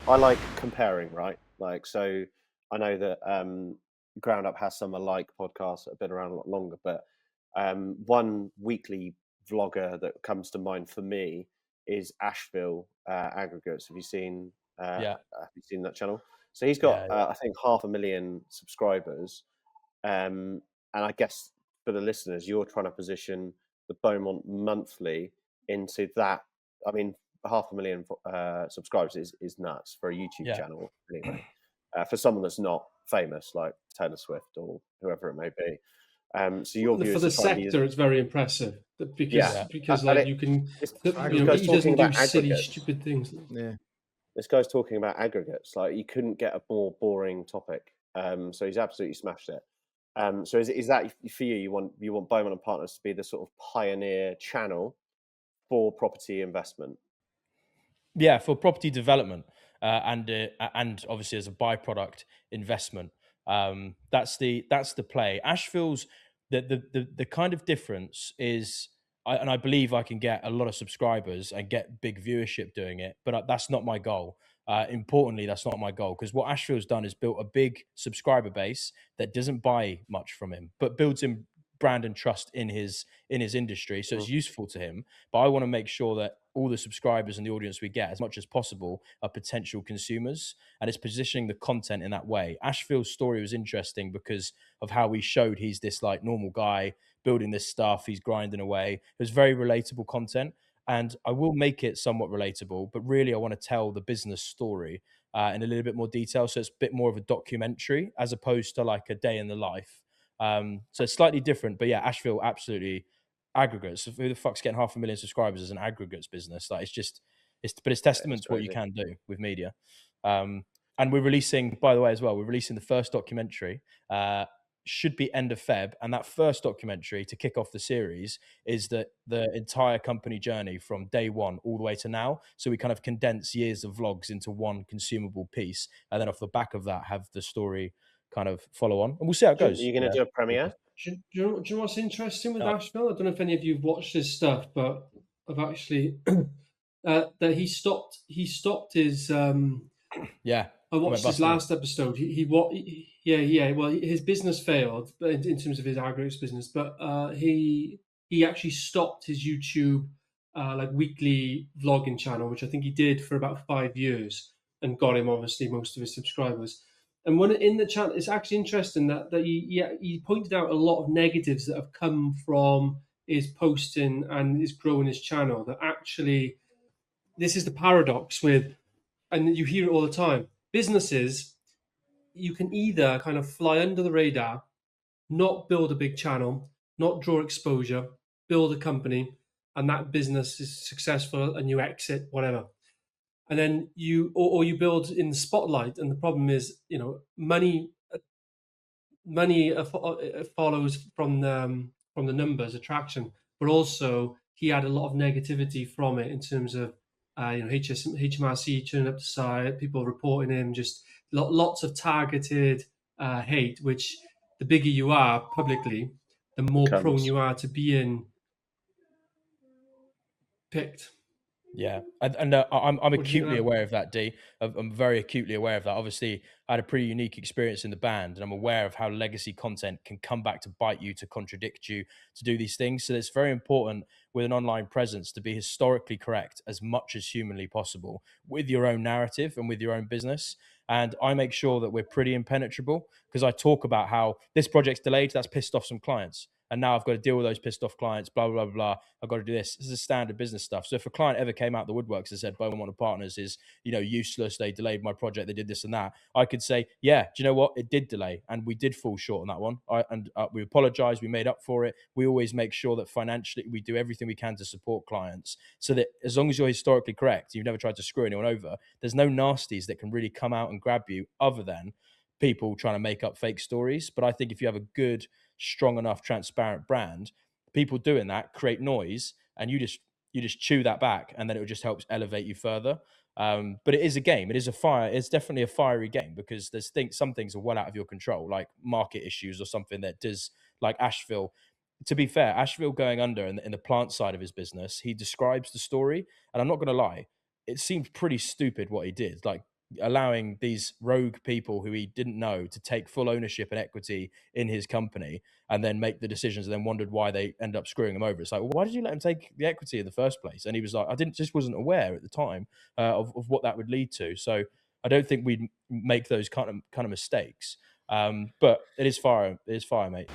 I like comparing, right? Like, so I know that Ground Up has some alike podcasts that have been around a lot longer, but one weekly vlogger that comes to mind for me is Asheville Aggregates. Yeah. Have you seen that channel? So he's got Yeah. I think 500,000 subscribers, and I guess for the listeners, you're trying to position the Beaumont Monthly into that. I mean, 500,000 subscribers is nuts for a YouTube Yeah. channel, anyway. For someone that's not famous, like Taylor Swift or whoever it may be. So your view For is to the try and use, sector, it's very impressive yeah, because and like you can, this guy's he talking doesn't do about silly, aggregates. stupid things. Yeah. This guy's talking about aggregates. Like you couldn't get a more boring topic. So he's absolutely smashed it. So is that for you? You want Beaumont and Partners to be the sort of pioneer channel for property investment? Yeah, for property development and obviously as a byproduct investment. That's the play. Asheville's the kind of difference is, and I believe I can get a lot of subscribers and get big viewership doing it, but that's not my goal. Importantly, that's not my goal because what Asheville's done is built a big subscriber base that doesn't buy much from him, but builds him brand and trust in his industry, so it's Mm. useful to him. But I want to make sure that all the subscribers and the audience we get, as much as possible, are potential consumers, and it's positioning the content in that way. Asheville's story was interesting because of how he showed he's this like normal guy building this stuff, he's grinding away. It was very relatable content, and I will make it somewhat relatable, but really I want to tell the business story in a little bit more detail, so it's a bit more of a documentary as opposed to like a day in the life. So it's slightly different, but yeah, Asheville absolutely aggregates. Who the fuck's getting 500,000 subscribers as an aggregates business? Like it's testament It's to what you crazy. can do with media. And we're releasing, by the way, as well, we're releasing the first documentary. Should be end of Feb, and that first documentary to kick off the series is the entire company journey from day one all the way to now. So we kind of condense years of vlogs into one consumable piece, and then off the back of that, have the story kind of follow on, and we'll see how it Are goes. you going to do a premiere? Do you know what's interesting with Uh, Asheville? I don't know if any of you have watched his stuff, but I've actually that he stopped his. yeah, I he went watched his bust, didn't last episode. Yeah. Well, his business failed, but in terms of his aggregates business, but he actually stopped his YouTube like weekly vlogging channel, which I think he did for about 5 years, and got him obviously most of his subscribers. And when in the channel, it's actually interesting that he pointed out a lot of negatives that have come from his posting and his growing his channel. That actually, this is the paradox with, and you hear it all the time. Businesses, you can either kind of fly under the radar, not build a big channel, not draw exposure, build a company, and that business is successful and you exit, whatever. And then or you build in the spotlight, and the problem is, money follows from the numbers attraction, but also he had a lot of negativity from it in terms of HMRC turning up the site, people reporting him, just lots of targeted hate. Which the bigger you are publicly, the more prone Comes. you are to being picked. Yeah, and I'm What do you acutely think? aware of that, D. I'm very acutely aware of that. Obviously, I had a pretty unique experience in the band, and I'm aware of how legacy content can come back to bite you, to contradict you, to do these things. So it's very important with an online presence to be historically correct as much as humanly possible with your own narrative and with your own business. And I make sure that we're pretty impenetrable because I talk about how this project's delayed. That's pissed off some clients. And now I've got to deal with those pissed off clients, blah, blah, blah, blah. I've got to do this. This is standard business stuff. So if a client ever came out the woodworks and said, Beaumont and Partners is, useless, they delayed my project, they did this and that, I could say, yeah, do you know what? It did delay and we did fall short on that one. We apologize. We made up for it. We always make sure that financially we do everything we can to support clients so that as long as you're historically correct, you've never tried to screw anyone over, there's no nasties that can really come out and grab you other than people trying to make up fake stories. But I think if you have a good, strong enough, transparent brand, people doing that create noise, and you just chew that back, and then it just helps elevate you further. But it is a game. It is a fire. It's definitely a fiery game because some things are well out of your control, like market issues or something that does, like Asheville. To be fair, Asheville going under in the plant side of his business, he describes the story, and I'm not going to lie, it seems pretty stupid what he did. Like allowing these rogue people who he didn't know to take full ownership and equity in his company and then make the decisions, and then wondered why they end up screwing him over. It's like, well, why did you let him take the equity in the first place? And he was like, just wasn't aware at the time of what that would lead to. So I don't think we'd make those kind of mistakes. But it is fire, mate.